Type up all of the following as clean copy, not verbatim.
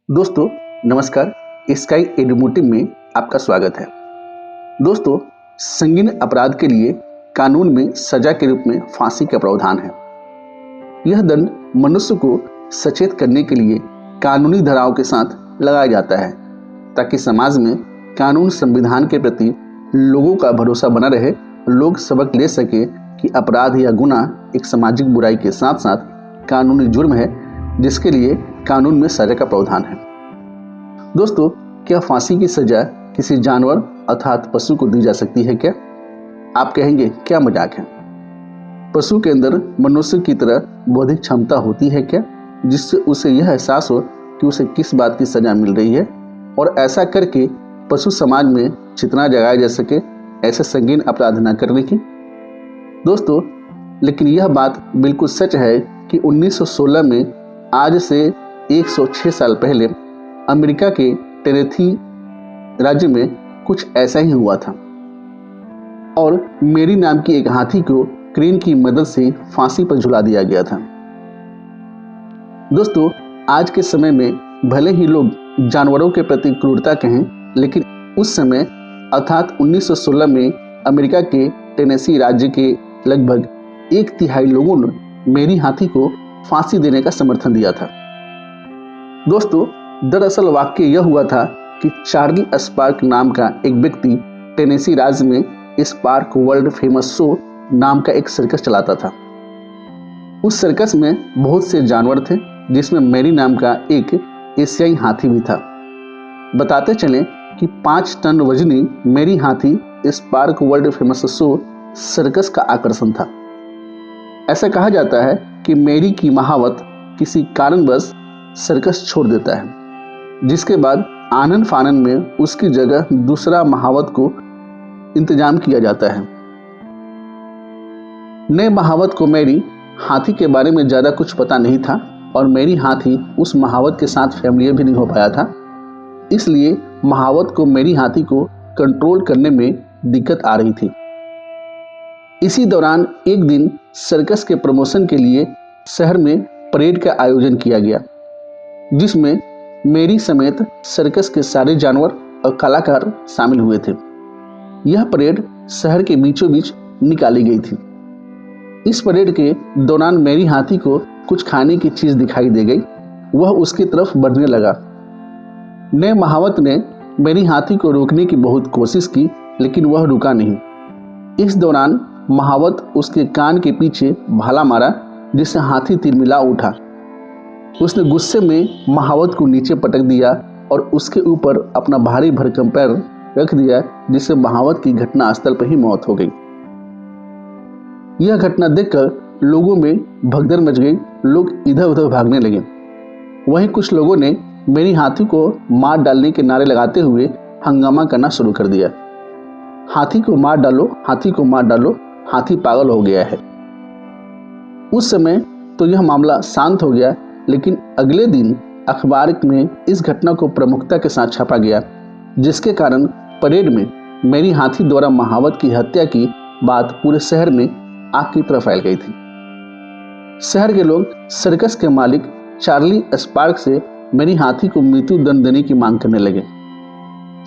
दोस्तों नमस्कार। स्काई एडुमोटिव में आपका स्वागत है। दोस्तों, संगीन अपराध के लिए कानून में सजा के रूप में फांसी का प्रावधान है। यह दंड मनुष्य को सचेत करने के लिए कानूनी धाराओं के साथ लगाया जाता है ताकि समाज में कानून संविधान के प्रति लोगों का भरोसा बना रहे, लोग सबक ले सके कि अपराध या गुनाह एक सामाजिक बुराई के साथ साथ कानूनी जुर्म है जिसके लिए कानून में सजा का प्रावधान है। दोस्तों, क्या फांसी की सजा किसी जानवर अर्थात पशु को दी जा सकती है क्या? आप कहेंगे क्या मजाक है। पशु के अंदर मनुष्य की तरह बौद्धिक क्षमता होती है क्या, जिससे उसे यह एहसास हो कि उसे किस बात की सजा मिल रही है और ऐसा करके पशु समाज में चेतना जगाया जा सके ऐसे संगीन अपराध न करने की? दोस्तों, लेकिन यह बात बिल्कुल सच है कि 1916 में आज से 106 साल पहले अमेरिका के टेनेसी राज्य में कुछ ऐसा ही हुआ था और मेरी नाम की एक हाथी को क्रेन की मदद से फांसी पर झुला दिया गया था। दोस्तों, आज के समय में भले ही लोग जानवरों के प्रति क्रूरता कहें, लेकिन उस समय अर्थात 1916 में अमेरिका के टेनेसी राज्य के लगभग 1/3 लोगों ने मेरी हाथी को फांसी देने का समर्थन दिया था। दोस्तों, दरअसल वाक्य यह हुआ था कि चार्ली स्पार्क नाम का एक व्यक्ति टेनेसी राज्य में स्पार्क वर्ल्ड फेमस शो नाम का एक सर्कस चलाता था। उस सर्कस में बहुत से जानवर थे, जिसमें मेरी नाम का एक एशियाई हाथी भी था। बताते चलें कि 5 टन वजनी मेरी हाथी spark world famous show circus का आकर्षण था। ऐसा कहा जाता है कि मेरी की महावत किसी कारणवश सर्कस छोड़ देता है, जिसके बाद आनन फानन में उसकी जगह दूसरा महावत को इंतजाम किया जाता है। नए महावत को मेरी हाथी के बारे में ज़्यादा कुछ पता नहीं था और मेरी हाथी उस महावत के साथ फैमिलियर भी नहीं हो पाया था, इसलिए महावत को मेरी हाथी को कंट्रोल करने में दिक्कत आ रही थी। इसी दौरान एक दिन सर्कस के प्रमोशन के लिए शहर में परेड का आयोजन किया गया, जिसमें मेरी समेत सर्कस के सारे जानवर और कलाकार शामिल हुए थे। यह परेड शहर के बीचों बीच निकाली गई थी। इस परेड के दौरान मेरी हाथी को कुछ खाने की चीज दिखाई दे गई। वह उसकी तरफ बढ़ने लगा। नए महावत ने मेरी हाथी को रोकने की बहुत कोशिश की, लेकिन वह रुका नहीं। इस दौरान महावत उसके कान के पीछे भाला मारा, जिससे हाथी तिलमिला उठा। उसने गुस्से में महावत को नीचे पटक दिया और उसके ऊपर अपना भारी भरकम पैर रख दिया, जिससे महावत की घटना स्थल पर ही मौत हो गई। यह घटना देखकर लोगों में भगदड़ मच गई। लोग इधर उधर भागने लगे। वहीं कुछ लोगों ने मेरी हाथी को मार डालने के नारे लगाते हुए हंगामा करना शुरू कर दिया। हाथी को मार डालो, हाथी को मार डालो, हाथी पागल हो गया है। उस समय तो यह मामला शांत हो गया, लेकिन अगले दिन अखबार में इस घटना को प्रमुखता के साथ छापा गया, जिसके कारण परेड में मेरी हाथी द्वारा महावत की हत्या की बात पूरे शहर में आग की तरह फैल गई थी। शहर के लोग सर्कस के मालिक चार्ली स्पार्क से मेरी हाथी को मृत्यु दंड देने की मांग करने लगे।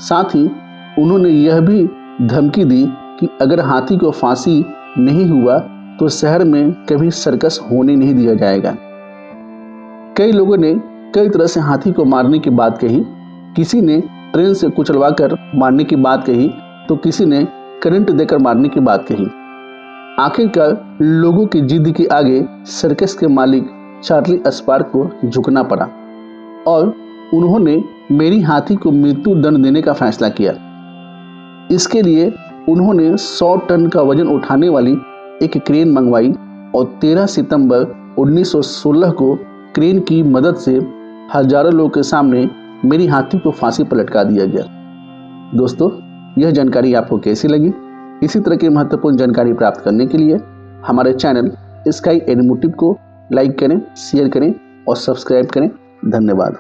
साथ ही उन्होंने यह भी धमकी दी कि अगर हाथी को फांसी नहीं हुआ तो शहर में कभी सर्कस होने नहीं दिया जाएगा। कई लोगों ने कई तरह से हाथी को मारने की बात कही। किसी ने ट्रेन से कुचलवाकर मारने की बात कही, तो किसी ने करंट देकर मारने की बात कही। आखिरकार लोगों की जिद के आगे सर्कस के मालिक चार्ली स्पार्क को झुकना पड़ा और उन्होंने मेरी हाथी को मृत्यु दंड देने का फैसला किया। इसके लिए उन्होंने 100 टन का वजन उठाने वाली एक क्रेन मंगवाई और 13 सितंबर 1916 को क्रेन की मदद से हजारों लोगों के सामने मेरी हाथी को फांसी पर लटका दिया गया। दोस्तों, यह जानकारी आपको कैसी लगी? इसी तरह की महत्वपूर्ण जानकारी प्राप्त करने के लिए हमारे चैनल स्काई एडुमोटिव को लाइक करें, शेयर करें और सब्सक्राइब करें। धन्यवाद।